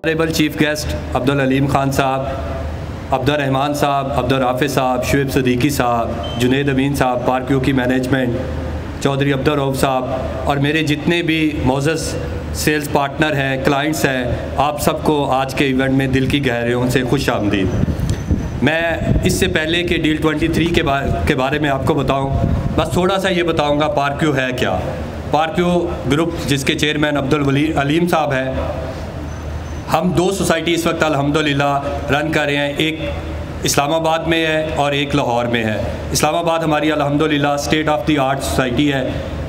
Honourable chief guest Abdul Aleem Khan साहब, अब्दुल रहमान साहब, अब्दुल राफिज़ साहब, शुएब सदीकी साहब, जुनैद अमीन साहब, पार्क की मैनेजमेंट, चौधरी अब्दुल रऊफ़ साहब और मेरे जितने भी मोअज़्ज़ज़ सेल्स पार्टनर हैं, क्लाइंट्स हैं, आप सबको आज के इवेंट में दिल की गहराइयों से खुश आमदीद। मैं इससे पहले कि डील 23 के बारे में आपको बताऊं, बस थोड़ा सा ये बताऊंगा पार्क्यू है क्या। पार्क्यू ग्रुप जिसके चेयरमैन अब्दुल अलीम साहब हैं, हम 2 सोसाइटी इस वक्त अल्हम्दुलिल्लाह रन कर रहे हैं। एक इस्लामाबाद में है और एक लाहौर में है। इस्लामाबाद हमारी अल्हम्दुलिल्लाह state of the art society है,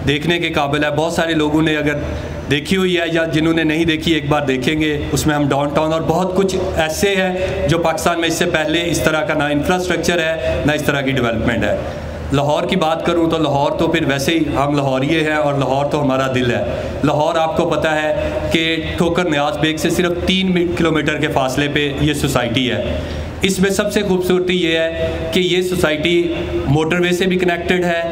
देखने के काबिल है। बहुत सारे लोगों ने अगर देखी हुई है या जिन्होंने नहीं देखी एक बार देखेंगे। उसमें हम डाउनटाउन और बहुत कुछ ऐसे हैं जो पाकिस्तान में इससे पहले इस तरह का ना इंफ्रास्ट्रक्चर है ना इस तरह की डेवलपमेंट है। लाहौर की बात करूं तो लाहौर तो फिर वैसे ही हम लाहौरिये हैं और लाहौर तो हमारा दिल है। लाहौर आपको पता है कि ठोकर न्याज बेग से सिर्फ 3 किलोमीटर के फासले पे ये सोसाइटी है। इसमें सबसे खूबसूरती ये है कि ये सोसाइटी मोटरवे से भी कनेक्टेड है,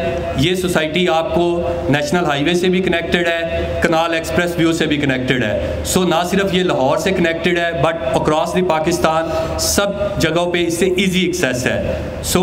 ये सोसाइटी आपको नेशनल हाईवे से भी कनेक्टेड है, कनाल एक्सप्रेस व्यू से भी कनेक्टेड है। सो ना सिर्फ ये लाहौर से कनेक्टेड है बट अक्रॉस द पाकिस्तान सब जगहों पे इससे इजी एक्सेस है। सो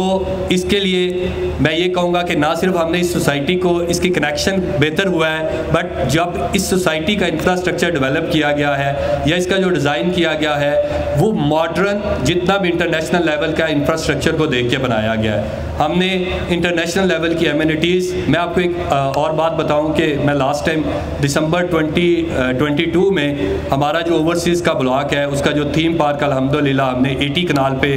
इसके लिए मैं ये कहूँगा कि ना सिर्फ हमने इस सोसाइटी को इसकी कनेक्शन बेहतर हुआ है बट जब इस सोसाइटी का इंफ्रास्ट्रक्चर डेवलप किया गया है या इसका जो डिज़ाइन किया गया है वो मॉडर्न जितना भी इंटरनेशनल लेवल का इंफ्रास्ट्रक्चर को देख के बनाया गया है। हमने इंटरनेशनल लेवल की एमिनिटीज़, मैं आपको एक और बात बताऊं कि मैं लास्ट टाइम दिसंबर 2022 में हमारा जो ओवरसीज़ का ब्लॉक है उसका जो थीम पार्क अल्हम्दुलिल्लाह हमने 80 कनाल पे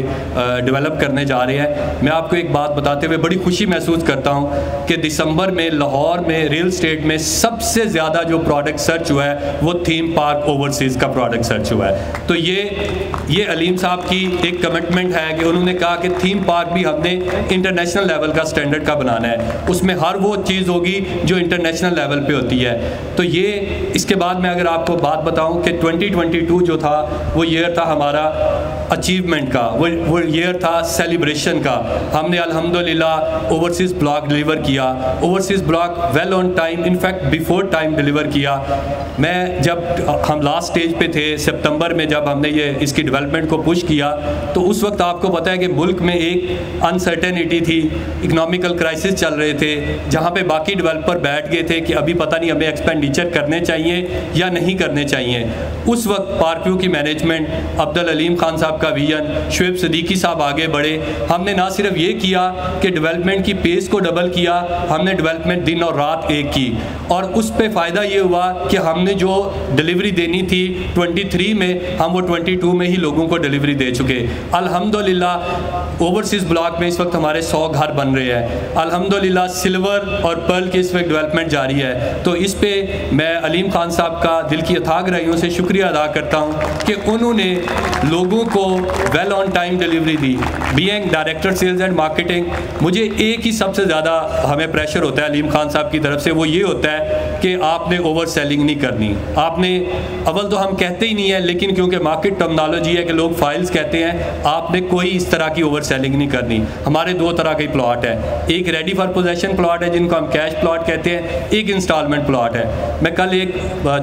डेवलप करने जा रहे हैं। मैं आपको एक बात बताते हुए बड़ी खुशी महसूस करता हूँ कि दिसंबर में लाहौर में रियल स्टेट में सबसे ज़्यादा जो प्रोडक्ट सर्च हुआ है वो थीम पार्क ओवरसीज़ का प्रोडक्ट सर्च हुआ है। तो ये अलीम साहब की एक कमिटमेंट है कि उन्होंने कहा कि थीम पार्क भी हमने इंटरनेशनल लेवल का स्टैंडर्ड का बनाना है, उसमें हर वो चीज़ होगी जो इंटरनेशनल लेवल पे होती है। तो ये इसके बाद मैं अगर आपको बात बताऊं कि 2022 जो था वो ईयर था हमारा अचीवमेंट का, वो ईयर था सेलिब्रेशन का। हमने अल्हम्दुलिल्लाह ओवरसीज़ ब्लॉक डिलीवर किया, overseas block well on time, in fact before time deliver किया। मैं जब हम लास्ट स्टेज पे थे सितंबर में जब हमने ये इसकी डेवलपमेंट को पुश किया तो उस वक्त आपको पता है कि मुल्क में एक अनसर्टेनिटी थी, इकोनॉमिकल क्राइसिस चल रहे थे, जहाँ पे बाकी डेवलपर बैठ गए थे कि अभी पता नहीं हमें एक्सपेंडिचर करने चाहिए या नहीं करने चाहिए। उस वक्त पार्क्यू की मैनेजमेंट, अब्दुल अलीम खान साहब का विजन, शुएब सदीकी साहब आगे बढ़े। हमने ना सिर्फ ये किया कि डेवलपमेंट की पेस को डबल किया, हमने डेवलपमेंट दिन और रात एक की और उस पर फ़ायदा ये हुआ कि हमने जो डिलीवरी देनी थी 23 में हम वो 22 में ही लोगों को डिलीवरी दे चुके। अल्हम्दुलिल्लाह ओवरसीज़ ब्लॉक में इस वक्त हमारे 100 घर बन रहे हैं। अल्हम्दुलिल्लाह सिल्वर और पर्ल की इस वक्त डेवलपमेंट जारी है। तो इस पे मैं अलीम खान साहब का दिल की अथाह गहराइयों से शुक्रिया अदा करता हूँ कि उन्होंने लोगों को वेल ऑन टाइम डिलीवरी दी। Being director sales and marketing, मुझे एक ही सबसे ज़्यादा हमें प्रेशर होता है अलीम खान साहब की तरफ से, वो ये होता है कि आपने ओवर सेलिंग नहीं करनी। आपने अव्वल तो हम कहते ही नहीं है, लेकिन क्योंकि मार्केट टर्मिनोलॉजी है कि लोग फाइल्स कहते हैं, आपने कोई इस तरह की ओवर सेलिंग नहीं करनी। हमारे 2 तरह के प्लॉट है, एक रेडी फॉर पोजेशन प्लॉट है जिनको हम कैश प्लॉट कहते हैं, एक इंस्टॉलमेंट प्लॉट है। मैं कल एक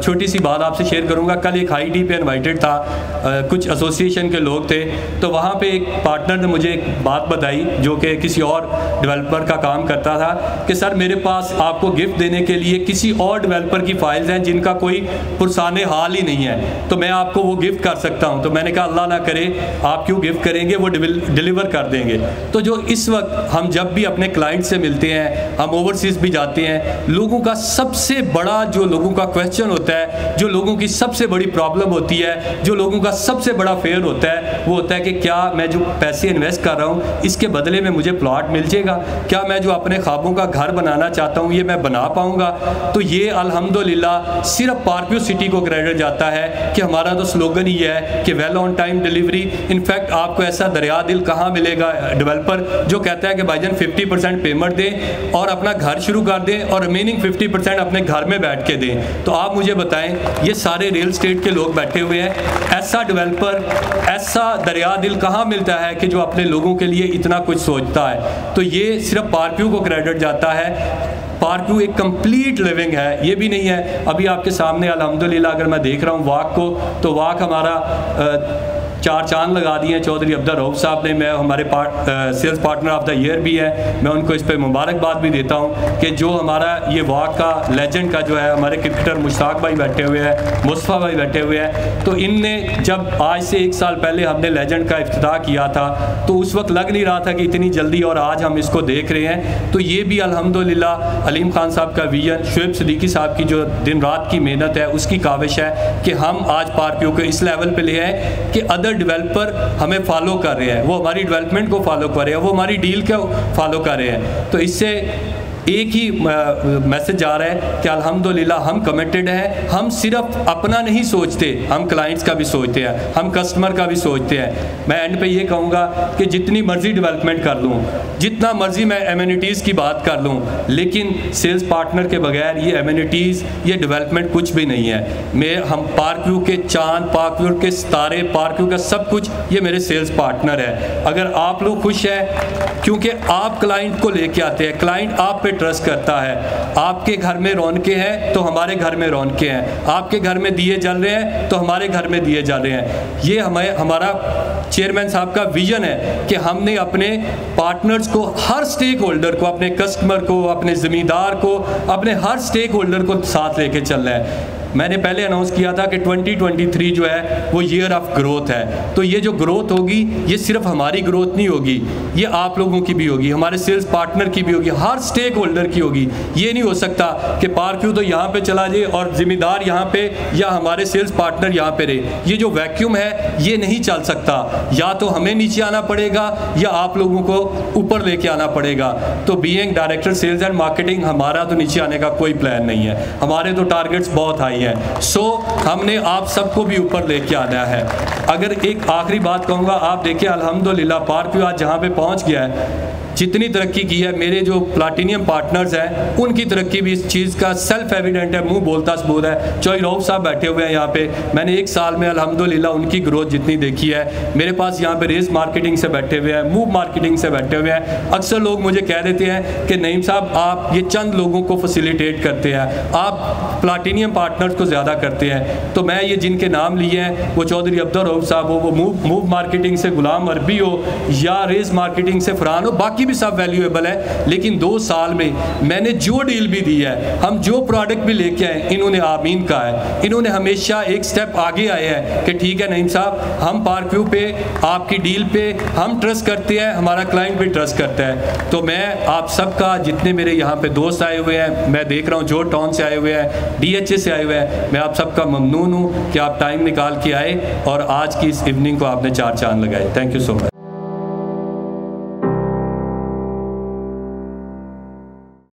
छोटी सी बात आपसे शेयर करूंगा। कल एक हाई डी पे इन्वाइटेड था, कुछ एसोसिएशन के लोग थे, तो वहाँ पे एक पार्टनर ने मुझे एक बात बताई जो कि किसी और डेवलपर का काम करता था कि सर मेरे पास आपको गिफ्ट देने के लिए किसी और डेवलपर की फाइल्स हैं जिनका कोई पुरसाने हाल ही नहीं है, तो मैं आपको वो गिफ्ट कर सकता हूँ। तो मैंने कहा अल्लाह ना करे, आप क्यों गिफ्ट करेंगे, वो डिलीवर कर देंगे। तो जो इस वक्त हम जब भी अपने क्लाइंट से मिलते हैं, हम ओवरसीज़ भी जाते हैं, लोगों का सबसे बड़ा जो लोगों का क्वेश्चन होता है, जो लोगों की सबसे बड़ी प्रॉब्लम होती है, जो लोगों का सबसे बड़ा फेयर होता है, वो होता है कि क्या मैं जो पैसे इन्वेस्ट कर रहा हूँ इसके बदले में मुझे प्लॉट मिल जाएगा, क्या मैं जो अपने ख्वाबों का घर बनाना चाहता हूँ ये मैं बना पाऊँगा। तो ये अल्हम्दुलिल्लाह सिर्फ पार्क्यू सिटी को क्रेडिट जाता है कि हमारा तो स्लोगन ही है कि well on time delivery. In fact आपको ऐसा दरिया दिल कहाँ मिलेगा डेवलपर जो कहता है कि भाईजान 50% पेमेंट दें और अपना घर शुरू कर दें और रिमेनिंग 50% अपने घर में बैठ के दें। तो आप मुझे बताएं, ये सारे रियल स्टेट के लोग बैठे हुए हैं, ऐसा डेवलपर, ऐसा दरिया दिल कहाँ मिलता है कि जो अपने लोगों के लिए इतना कुछ सोचता है। तो ये सिर्फ पार्क्यू को क्रेडिट जाता है। पार्क व्यू एक कंप्लीट लिविंग है, ये भी नहीं है। अभी आपके सामने अल्हम्दुलिल्लाह अगर मैं देख रहा हूँ वाक को, तो वाक हमारा 4 चांद लगा दिए हैं चौधरी अब्दुल रऊफ साहब ने। मैं हमारे sales partner of the year भी है, मैं उनको इस पर मुबारकबाद भी देता हूँ कि जो हमारा ये वाक का लेजेंड का जो है, हमारे क्रिकेटर मुश्ताक भाई बैठे हुए हैं, मुस्तफ़ा भाई बैठे हुए हैं, तो इनने जब आज से 1 साल पहले हमने लेजेंड का इफ्तिताह किया था तो उस वक्त लग नहीं रहा था कि इतनी जल्दी, और आज हम इसको देख रहे हैं। तो ये भी अल्हम्दुलिल्लाह अलीम खान साहब का विजन, शुएब सिद्दीकी साहब की जो दिन रात की मेहनत है उसकी काविश है कि हम आज पार्क व्यू को इस लेवल पर ले आए कि अदर डेवलपर हमें फॉलो कर रहे हैं, वो हमारी डेवलपमेंट को फॉलो कर रहे हैं, वो हमारी डील को फॉलो कर रहे हैं। तो इससे एक ही मैसेज आ रहा है कि अल्हम्दुलिल्लाह हम कमिटेड हैं। हम सिर्फ अपना नहीं सोचते, हम क्लाइंट्स का भी सोचते हैं, हम कस्टमर का भी सोचते हैं। मैं एंड पे ये कहूँगा कि जितनी मर्जी डेवलपमेंट कर लूँ, जितना मर्जी मैं एमिनिटीज़ की बात कर लूँ, लेकिन सेल्स पार्टनर के बगैर ये एमिनिटीज़, ये डेवलपमेंट कुछ भी नहीं है। हम पार्क व्यू के चांद, पार्क व्यू के सितारे, पार्क व्यू का सब कुछ ये मेरे सेल्स पार्टनर है। अगर आप लोग खुश हैं क्योंकि आप क्लाइंट को लेके आते हैं, क्लाइंट आप पे ट्रस्ट करता है, आपके घर में रौनकें हैं तो हमारे घर में रौनकें हैं, आपके घर में दिए जल रहे हैं तो हमारे घर में दिए जल रहे हैं। ये हमारा चेयरमैन साहब का विजन है कि हमने अपने पार्टनर्स को, हर स्टेक होल्डर को, अपने कस्टमर को, अपने ज़मींदार को, अपने हर स्टेक होल्डर को साथ लेके चलना है। मैंने पहले अनाउंस किया था कि 2023 जो है वो ईयर ऑफ ग्रोथ है। तो ये जो ग्रोथ होगी, ये सिर्फ हमारी ग्रोथ नहीं होगी, ये आप लोगों की भी होगी, हमारे सेल्स पार्टनर की भी होगी, हर स्टेक होल्डर की होगी। ये नहीं हो सकता कि पार्क व्यू तो यहाँ पे चला जाए और जिम्मेदार यहाँ पे या हमारे सेल्स पार्टनर यहाँ पे रहे। ये जो वैक्यूम है ये नहीं चल सकता, या तो हमें नीचे आना पड़ेगा या आप लोगों को ऊपर लेके आना पड़ेगा। तो being director sales and marketing, हमारा तो नीचे आने का कोई प्लान नहीं है, हमारे तो टारगेट्स बहुत हाई है। हमने आप सबको भी ऊपर लेके आना है। अगर एक आखिरी बात कहूँगा, आप देखिए अल्हम्दुलिल्लाह पार्क व्यू आज जहाँ पे पहुँच गया है, जितनी तरक्की की है, मेरे जो प्लाटिनियम पार्टनर्स हैं उनकी तरक्की भी इस चीज़ का सेल्फ एविडेंट है, मुंह बोलता सबूत है। चौधरी रऊफ साहब बैठे हुए हैं यहाँ पे, मैंने 1 साल में अल्हम्दुलिल्लाह उनकी ग्रोथ जितनी देखी है। मेरे पास यहाँ पे रेस मार्केटिंग से बैठे हुए हैं, मूव मार्केटिंग से बैठे हुए हैं। अक्सर लोग मुझे कह देते हैं कि नईम साहब आप ये चंद लोगों को फैसिलिटेट करते हैं, आप प्लाटिनियम पार्टनर्स को ज़्यादा करते हैं। तो मैं ये जिनके नाम लिए हैं, वो चौधरी अब्दुल रऊफ साहब हो, वो मूव मार्केटिंग से गुलाम अरबी हो, या रेस मार्केटिंग से फरहान हो, बाकी भी सब वैल्यूएबल है। लेकिन 2 साल में मैंने जो डील भी दी है, हम जो प्रोडक्ट भी लेके आए, इन्होंने आमीन कहा है, इन्होंने हमेशा एक स्टेप आगे आए हैं कि ठीक है नईम साहब, हम पार्क व्यू पे, आपकी डील पे हम ट्रस्ट करते हैं, हमारा क्लाइंट भी ट्रस्ट करता है। तो मैं आप सबका, जितने मेरे यहाँ पे दोस्त आए हुए हैं, मैं देख रहा हूँ जो टाउन से आए हुए हैं, DHA से आए हुए हैं, मैं आप सबका ममनून हूँ कि आप टाइम निकाल के आए और आज की इस इवनिंग को आपने 4 चांद लगाए। Thank you so much.